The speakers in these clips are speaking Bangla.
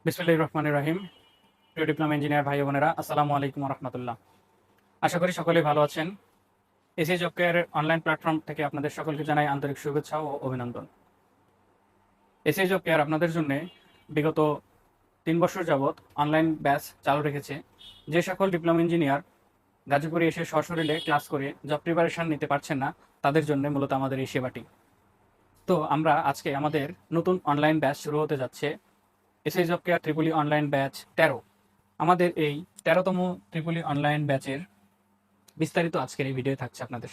বিসমিল্লাহির রহমানির রহিম। প্রিয় ডিপ্লোমা ইঞ্জিনিয়ার ভাই বোনেরা, আসসালামু আলাইকুম রহমতুল্লাহ। আশা করি সকলেই ভালো আছেন। এসএ জব কেয়ারের অনলাইন প্ল্যাটফর্ম থেকে আপনাদের সকলকে জানাই আন্তরিক শুভেচ্ছা ও অভিনন্দন। এসএ জব কেয়ার আপনাদের জন্য বিগত 3 বছর যাবৎ অনলাইন ব্যাচ চালু রেখেছে। যে সকল ডিপ্লোমা ইঞ্জিনিয়ার গাজীপুরে এসে সশরীরে ক্লাস করে জব প্রিপারেশন নিতে পারছেন না, তাদের জন্য মূলত আমাদের এই সেবাটি। তো আমরা আজকে আমাদের নতুন অনলাইন ব্যাচ শুরু হতে যাচ্ছে, SA job care Tripoli online batch 13। আমাদের এই 13তম ট্রিপলি অনলাইন ব্যাচের বিস্তারিত আজকের এই ভিডিও থাকছে আপনাদের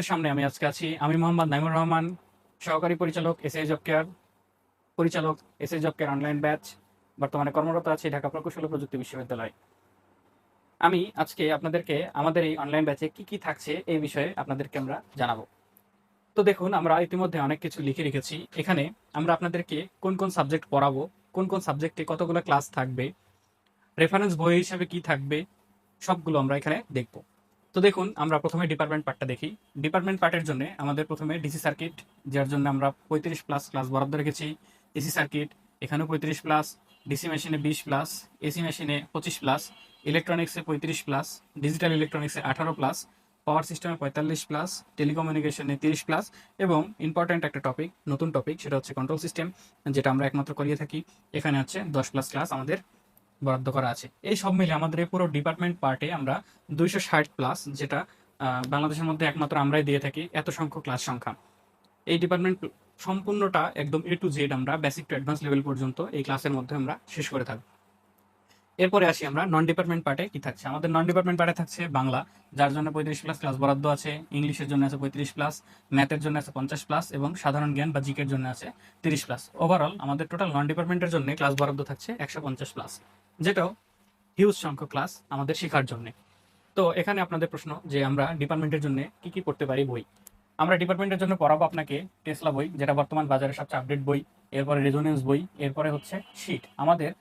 সামনে আমি আজকে আছি, আমি মোহাম্মদ নাইমুর রহমান, সহকারী পরিচালক এসএ জব কেয়ার, পরিচালক SA job care online batch. বর্তমানে কর্মরত আছি ঢাকা প্রকৌশল ও প্রযুক্তি বিশ্ববিদ্যালয়। আমি আজকে আপনাদেরকে আমাদের এই অনলাইন ব্যাচে কি কি থাকছে এই বিষয়ে আপনাদেরকে আমরা জানাবো। তো দেখুন, আমরা ইতিমধ্যে অনেক কিছু লিখে রেখেছি। এখানে আমরা আপনাদেরকে কোন কোন সাবজেক্ট পড়াবো, কোন কোন সাবজেক্টে কতগুলো ক্লাস থাকবে, রেফারেন্স বই হিসেবে কি থাকবে, সবগুলো আমরা এখানে দেখব। তো দেখুন, আমরা প্রথমে ডিপার্টমেন্ট পার্টটা দেখি। ডিপার্টমেন্ট পার্টের জন্য আমাদের প্রথমে ডিসি সার্কিট, যার জন্য আমরা 35+ ক্লাস বরাদ্দ রেখেছি। এসি সার্কিট এখানেও 35+, ডিসি মেশিনে 20+, এসি মেশিনে 25+, ইলেকট্রনিক্সে 35+, ডিজিটাল ইলেকট্রনিক্সে 18+, পাওয়ার সিস্টেমে 45+, টেলিকমিউনিকেশনে 30+, এবং ইম্পর্ট্যান্ট একটা টপিক, নতুন টপিক, সেটা হচ্ছে কন্ট্রোল সিস্টেম, যেটা আমরা একমাত্র করিয়ে থাকি। এখানে হচ্ছে 10+ ক্লাস আমাদের বরাদ্দ করা আছে। এই সব মিলে আমাদের এই পুরো ডিপার্টমেন্ট পার্টে আমরা 260+, যেটা বাংলাদেশের মধ্যে একমাত্র আমরাই দিয়ে থাকি এত সংখ্যক ক্লাস সংখ্যা। এই ডিপার্টমেন্ট সম্পূর্ণটা একদম এ টু জেড আমরা বেসিক টু অ্যাডভান্স লেভেল পর্যন্ত এই ক্লাসের মধ্যে আমরা শেষ করে থাকবো। এরপরে আসি আমরা নন ডিপার্টমেন্ট পার্টে কি থাকছে। আমাদের নন ডিপার্টমেন্ট পার্টে থাকছে বাংলা, যার জন্য 35+ ক্লাস বরাদ্দ আছে। ইংলিশের জন্য আছে 35+, ম্যাথের জন্য আছে 50+, এবং সাধারণ জ্ঞান বা জিকের জন্য আছে 30+। ওভারঅল আমাদের টোটাল নন ডিপার্টমেন্টের জন্য ক্লাস বরাদ্দ থাকছে 150+, যেটাও হিউজ সংখ্যক ক্লাস আমাদের শেখার জন্য। তো এখানে আপনাদের প্রশ্ন যে আমরা ডিপার্টমেন্টের জন্য কি কি পড়তে পারি বই। আমরা ডিপার্টমেন্টের জন্য পড়াবো আপনাকে টেসলা বই, যেটা বর্তমান বাজারে সবচেয়ে আপডেট বই। এরপরে রেজোনেন্স বই, এরপরে হচ্ছে শিট। আমাদের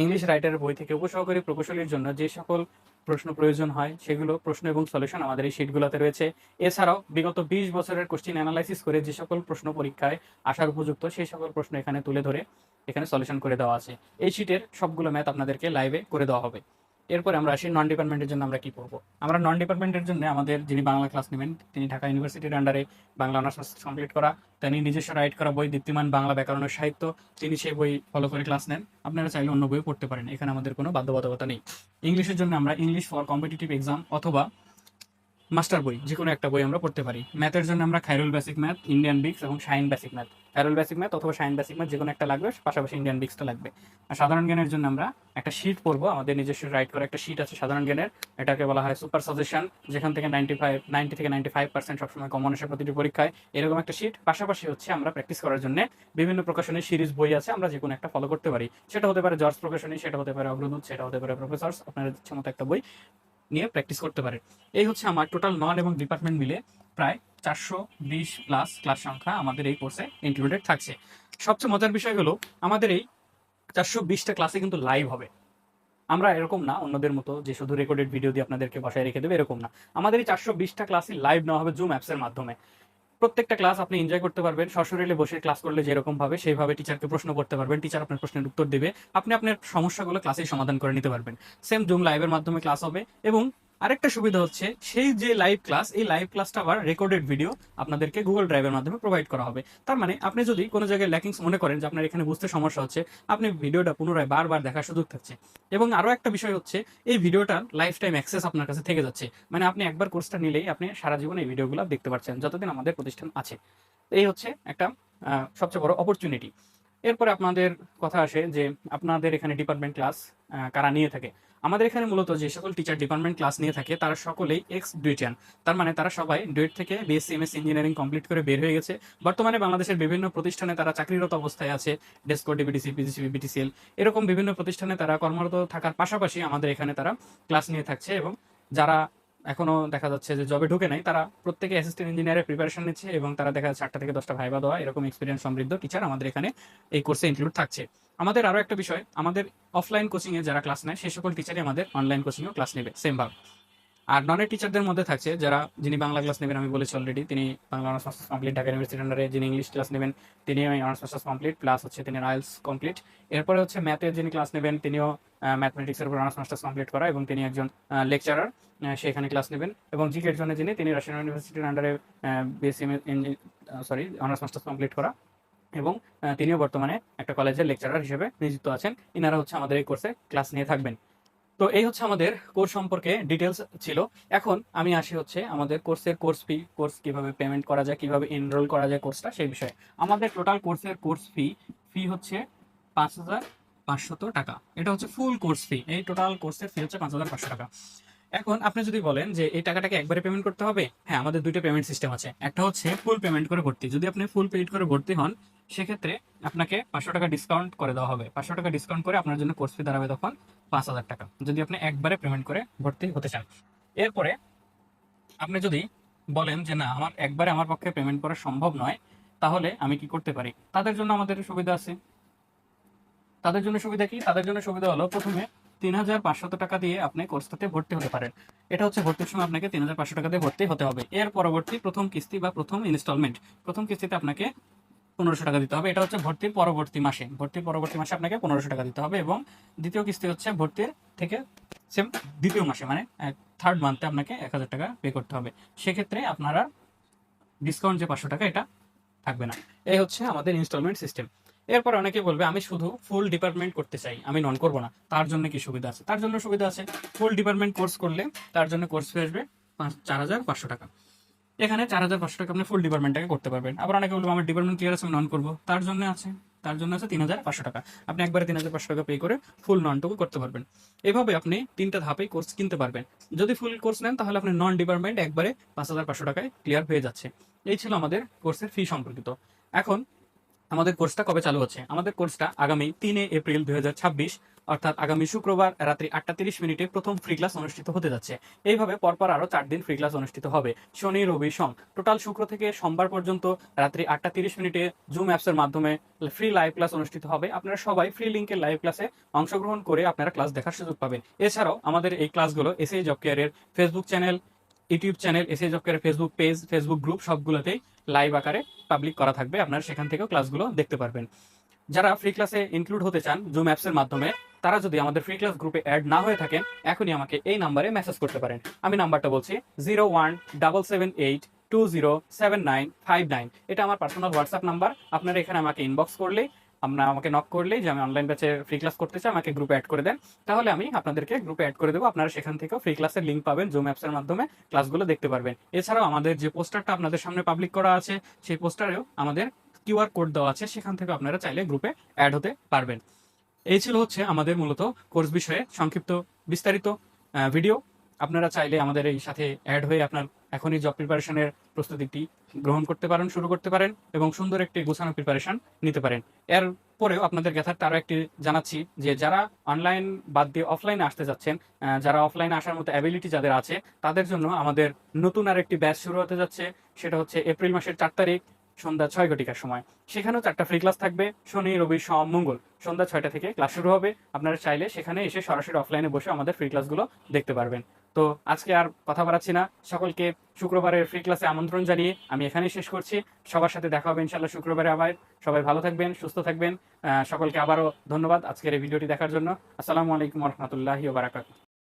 ইংলিশ রাইটারের বই থেকে উপসহকারী প্রকৌশলীর জন্য যে সকল প্রশ্ন প্রয়োজন হয় সেগুলো প্রশ্ন এবং সলিউশন আমাদের এই শিটগুলোতে রয়েছে। এছাড়াও বিগত 20 বছরের কোশ্চিন অ্যানালাইসিস করে যে সকল প্রশ্ন পরীক্ষায় আসার উপযুক্ত সেই সকল প্রশ্ন এখানে তুলে ধরে এখানে সলিউশন করে দেওয়া আছে। এই শিটের সবগুলো ম্যাথ আপনাদেরকে লাইভে করে দেওয়া হবে। এরপরে আমরা আসি নন ডিপার্টমেন্টের জন্য আমরা কি পড়বো। আমরা নন ডিপার্টমেন্টের জন্য আমাদের যিনি বাংলা ক্লাস নেবেন তিনি ঢাকা ইউনিভার্সিটির আন্ডারে বাংলা অনার্স কমপ্লিট করা, তিনি নিজস্ব রাইট করা বই দীপ্তিমান বাংলা ব্যাকরণের সাহিত্য, তিনি সেই বই ফলো করে ক্লাস নেন। আপনারা চাইলে অন্য বই পড়তে পারেন, এখানে আমাদের কোনো বাধ্যবাধকতা নেই। ইংলিশের জন্য আমরা ইংলিশ ফর কম্পিটিটিভ এক্সাম অথবা মাস্টার বই, যে কোনো একটা বই আমরা পড়তে পারি। ম্যাথের জন্য আমরা খায়রুল বেসিক ম্যাথ, ইন্ডিয়ান বিক্স এবং shine basic math. Khairul basic math অথবা শাইন বেসিক ম্যাথ যে কোনো একটা লাগবে, পাশাপাশি ইন্ডিয়ান বিক্সটা লাগবে। আর সাধারণ জ্ঞানের জন্য আমরা একটা শিট পড়বো, আমাদের নিজস্ব রাইট করা একটা শিট আছে সাধারণ জ্ঞানের। এটাকে বলা হয় সুপার সাজেশন, যেখান থেকে 90 থেকে 95% সবসময় কমন আসে প্রতিটি পরীক্ষায়। এরকম একটা শিট। পাশাপাশি হচ্ছে আমরা প্র্যাকটিস করার জন্য বিভিন্ন প্রকাশনের সিরিজ বই আছে, আমরা যে কোনো একটা ফলো করতে পারি। সেটা হতে পারে জর্জ প্রকাশনী, সেটা হতে পারে অগ্রদূত, সেটা হতে পারে প্রফেসর্স। আপনার ইচ্ছে মতো একটা বই নিয়ে প্র্যাকটিস করতে পারে। এই হচ্ছে আমার টোটাল নন এবং ডিপার্টমেন্ট মিলে প্রায় 420+ ক্লাস সংখ্যা আমাদের এই কোর্সে ইনক্লুডেড থাকছে। সবচেয়ে মজার বিষয় হলো আমাদের এই 420টা ক্লাসে কিন্তু লাইভ হবে। আমরা এরকম না অন্যদের মতো যে শুধু রেকর্ডেড ভিডিও দিয়ে আপনাদেরকে বসায় রেখে দেবে, এরকম না। আমাদের এই 420টা ক্লাসই লাইভ নেওয়া হবে জুম অ্যাপসের মাধ্যমে। প্রত্যেকটা ক্লাস আপনি এনজয় করতে পারবেন। সশরীরে বসে ক্লাস করলে যেরকম ভাবে সেইভাবে টিচারকে প্রশ্ন করতে পারবেন, টিচার আপনার প্রশ্নের উত্তর দেবে, আপনি আপনার সমস্যাগুলো ক্লাসেই সমাধান করে নিতে পারবেন। সেম জুম লাইভের মাধ্যমে ক্লাস হবে। এবং আরেকটা সুবিধা হচ্ছে সেই যে লাইভ ক্লাস, এই লাইভ ক্লাসটা আবার রেকর্ডেড ভিডিও আপনাদেরকে গুগল ড্রাইভের মাধ্যমে প্রোভাইড করা হবে। তার মানে আপনি যদি কোনো জায়গায় ল্যাকিংস মনে করেন যে আপনার এখানে বুঝতে সমস্যা হচ্ছে, আপনি ভিডিওটা পুনরায় বারবার দেখার সুযোগ থাকছে। এবং আরো একটা বিষয় হচ্ছে এই ভিডিওটার লাইফ টাইম অ্যাক্সেস আপনার কাছে থেকে যাচ্ছে। মানে আপনি একবার কোর্সটা নিলেই আপনি সারা জীবন এই ভিডিওগুলো দেখতে পাচ্ছেন যতদিন আমাদের প্রতিষ্ঠান আছে। এই হচ্ছে একটা সবচেয়ে বড় অপরচুনিটি। এরপরে আপনাদের কথা আসে যে আপনাদের এখানে ডিপার্টমেন্ট ক্লাস কারা নিয়ে থাকে। আমাদের এখানে মূলত যে সকল টিচার ডিপার্টমেন্ট ক্লাস নিয়ে থাকে তারা সকলেই এক্স ডুয়েটিয়ান। তার মানে তারা সবাই ডুয়েট থেকে বিএসসি এমএসসি ইঞ্জিনিয়ারিং কমপ্লিট করে বের হয়ে গেছে। বর্তমানে বাংলাদেশের বিভিন্ন প্রতিষ্ঠানে তারা চাকরিরত অবস্থায় আছে। ডেসকো, ডিবিটিসি, পিজিসিবি, বিটিসিএল, এরকম বিভিন্ন প্রতিষ্ঠানে তারা কর্মরত থাকার পাশাপাশি আমাদের এখানে তারা ক্লাস নিয়ে থাকছে। এবং যারা এখনো দেখা যাচ্ছে যে জবে ঢুকে নাই, তারা প্রত্যেকে অ্যাসিস্ট্যান্ট ইঞ্জিনিয়ারের প্রিপারেশন নিচ্ছে এবং তারা দেখা যাচ্ছে 8টা থেকে 10টা ভাইবা দেওয়া এরকম এক্সপিরিয়েন্স সমৃদ্ধ টিচার আমাদের এখানে এই কোর্সে ইনক্লুড থাকছে। আমাদের আরো একটা বিষয়, আমাদের অফলাইন কোচিং এ যারা ক্লাস নেয় সেই সকল টিচারই আমাদের অনলাইন কোচিংও ক্লাস নেবে সেম ভাবে। আর ননের টিচারদের মধ্যে থাকছে যিনি বাংলা ক্লাস নেবেন, আমি বলেছি অলরেডি, তিনি Bangla honours masters complete Dhaka university আন্ডারে। যিনি ইংলিশ ক্লাস নেবেন তিনি অনার্স মাস্টার্স কমপ্লিট প্লাস হচ্ছে তিনি আইএলস কমপ্লিট। এরপরে হচ্ছে ম্যাথের যিনি ক্লাস নেবেন তিনিও ম্যাথমেটিক্সের উপর অনার্স মাস্টার্স কমপ্লিট করা এবং তিনি একজন লেকচারার, সেখানে ক্লাস নেবেন। এবং জিকের জন্য তিনি রাজশাহী ইউনিভার্সিটির আন্ডারে বিএসসি অনার্স মাস্টার্স কমপ্লিট করা এবং তিনিও বর্তমানে একটা কলেজের লেকচারার হিসেবে নিযুক্ত আছেন। ইনারা হচ্ছে আমাদের এই কোর্সে ক্লাস নিয়ে থাকবেন। তো এই হচ্ছে আমাদের কোর্স সম্পর্কে ডিটেলস ছিল। এখন আমি আসি হচ্ছে আমাদের কোর্সের কোর্স কিভাবে পেমেন্ট করা যায়, কিভাবে এনরোল করা যায় কোর্সটা, সেই বিষয়ে। আমাদের টোটাল কোর্সের ফি হচ্ছে 5,500 টাকা। এটা হচ্ছে ফুল কোর্স ফি। এই টোটাল কোর্সের ফি হচ্ছে 5,500 টাকা। এখন আপনি যদি বলেন যে এই টাকাটাকে একবারে পেমেন্ট করতে হবে, হ্যাঁ, আমাদের দুইটা পেমেন্ট সিস্টেম আছে। একটা হচ্ছে ফুল পেমেন্ট করে ভর্তি। যদি আপনি ফুল পেড করে ভর্তি হন, সেক্ষেত্রে আপনাকে 500 টাকা ডিসকাউন্ট করে দেওয়া হবে। 500 টাকা ডিসকাউন্ট করে আপনার জন্য কোর্স ফি দাঁড়াবে তখন 5,000 টাকা, যদি আপনি একবারে পেমেন্ট করে ভর্তি হতে চান। এরপরে আপনি যদি বলেন যে না, আমার পক্ষে পেমেন্ট করা সম্ভব নয়, তাহলে আমি কি করতে পারি? তাদের জন্য আমাদের সুবিধা আছে। তাদের জন্য সুবিধা কি? তাদের জন্য সুবিধা হলো, প্রথমে 3,500 টাকা দিয়ে আপনি কোর্সটাতে ভর্তি হতে পারেন। এটা হচ্ছে ভর্তির সময় আপনাকে 3,500 টাকা দিয়ে ভর্তি হতে হবে। এর পরবর্তী প্রথম কিস্তি বা প্রথম ইনস্টলমেন্ট, প্রথম কিস্তিতে আপনাকে 1,500 টাকা দিতে হবে। এটা হচ্ছে ভর্তির পরবর্তী মাসে আপনাকে 1,500 টাকা দিতে হবে। এবং দ্বিতীয় কিস্তি হচ্ছে ভর্তির থেকে সেম দ্বিতীয় মাসে, মানে থার্ড মান্থে আপনাকে 1,000 টাকা পে করতে হবে। সেক্ষেত্রে আপনারা ডিসকাউন্ট যে 500 টাকা, এটা থাকবে না। এই হচ্ছে আমাদের ইনস্টলমেন্ট সিস্টেম। এরপর অনেকে বলবে আমি শুধু ফুল ডিপার্টমেন্ট করতে চাই, আমি নন করবো না, তার জন্য কি সুবিধা আছে? তার জন্য সুবিধা আছে। ফুল ডিপার্টমেন্ট কোর্স করলে তার জন্য কোর্স ফি আসবে 4,500 টাকা। এখানে 4,500 টাকা আপনি ফুল ডিপার্টমেন্টটাকে করতে পারবেন। আবার অনেকে বলবো আমার ডিপার্টমেন্ট ক্লিয়ার আছে, আমি নন করবো, তার জন্য আছে 3,500 টাকা। আপনি একবারে 3,500 টাকা পে করে ফুল ননটুকু করতে পারবেন। এভাবে আপনি 3টা ধাপে কোর্স কিনতে পারবেন। যদি ফুল কোর্স নেন তাহলে আপনি নন ডিপার্টমেন্ট একবারে 5,500 টাকায় ক্লিয়ার হয়ে যাচ্ছে। এই ছিল আমাদের কোর্সের ফি সম্পর্কিত। এখন আমাদের কোর্সটা কবে চালু হচ্ছে? আমাদের কোর্সটা আগামী 3 এপ্রিল 2026, অর্থাৎ আগামী শুক্রবার রাত্রি 8:30 প্রথম ফ্রি ক্লাস অনুষ্ঠিত হতে যাচ্ছে। এইভাবে পরপর আরো 4 দিন ফ্রি ক্লাস অনুষ্ঠিত হবে, শনি রবি সোম, টোটাল শুক্র থেকে সোমবার পর্যন্ত রাত্রি 8:30 জুম অ্যাপসের মাধ্যমে ফ্রি লাইভ ক্লাস অনুষ্ঠিত হবে। আপনারা সবাই ফ্রি লিঙ্কের লাইভ ক্লাসে অংশগ্রহণ করে আপনারা ক্লাস দেখার সুযোগ পাবেন। এছাড়াও আমাদের এই ক্লাসগুলো এসএ জব কেয়ারের Facebook channel, YouTube channel, SA job কেয়ারের ফেসবুক পেজ, ফেসবুক গ্রুপ সবগুলোতেই লাইভ আকারে পাবলিক করা থাকবে। আপনারা সেখান থেকেও ক্লাসগুলো দেখতে পারবেন। যারা ফ্রি ক্লাসে ইনক্লুড হতে চান জুম অ্যাপসের মাধ্যমে, তারা যদি আমাদের ফ্রি ক্লাস গ্রুপে অ্যাড না হয়ে থাকেন, এখনই আমাকে এই নাম্বারে মেসেজ করতে পারেন। আমি নাম্বারটা বলছি 0177820795 এটা আমার পার্সোনাল হোয়াটসঅ্যাপ নাম্বার। আপনারা এখানে আমাকে ইনবক্স করলেই, আমাকে নক করলেই যে আমি অনলাইন ব্যাচে ফ্রি ক্লাস করতে চাই, আমাকে গ্রুপে অ্যাড করে দেন, তাহলে আমি আপনাদেরকে গ্রুপে অ্যাড করে দেবো। আপনারা সেখান থেকেও ফ্রি ক্লাসের লিঙ্ক পাবেন, জুম অ্যাপসের মাধ্যমে ক্লাসগুলো দেখতে পারবেন। এছাড়াও আমাদের যে পোস্টারটা আপনাদের সামনে পাবলিক করা আছে, সেই পোস্টারেও আমাদের কিউআর কোড দেওয়া আছে, সেখান থেকে আপনারা চাইলে গ্রুপে অ্যাড হতে পারবেন। এই ছিল হচ্ছে আমাদের মূলত কোর্স বিষয়ে সংক্ষিপ্ত বিস্তারিত ভিডিও। আপনারা চাইলে আমাদের এই সাথে অ্যাড হয়ে আপনার এখনই জব প্রিপারেশনের প্রস্তুতিটি গ্রহণ করতে পারেন, শুরু করতে পারেন এবং সুন্দর একটি গোছানো প্রিপারেশন নিতে পারেন। এর পরেও আপনাদের জ্ঞাতার্থে আরও একটি জানাচ্ছি যে যারা অনলাইন বাদ দিয়ে অফলাইনে আসতে যাচ্ছেন, যারা অফলাইনে আসার মতো অ্যাবিলিটি যাদের আছে, তাদের জন্য আমাদের নতুন আর একটি ব্যাচ শুরু হতে যাচ্ছে। সেটা হচ্ছে এপ্রিল মাসের 4 তারিখ সন্ধ্যা 6 ঘটিকার সময়। সেখানেও 4টা ফ্রি ক্লাস থাকবে, শনি রবি সোম মঙ্গল সন্ধ্যা 6টা থেকে ক্লাস শুরু হবে। আপনারা চাইলে সেখানে এসে সরাসরি অফলাইনে বসে আমাদের ফ্রি ক্লাসগুলো দেখতে পারবেন। তো আজকে আর কথা বাড়াচ্ছি না, সকলকে শুক্রবারের ফ্রি ক্লাসে আমন্ত্রণ জানিয়ে আমি এখানেই শেষ করছি। সবার সাথে দেখা হবে ইনশাল্লাহ শুক্রবারে আবার। সবাই ভালো থাকবেন, সুস্থ থাকবেন। সকলকে আবারও ধন্যবাদ আজকের এই ভিডিওটি দেখার জন্য। আসসালামু আলাইকুম রহমতুল্লাহি ওয়া বারাকাতুহু।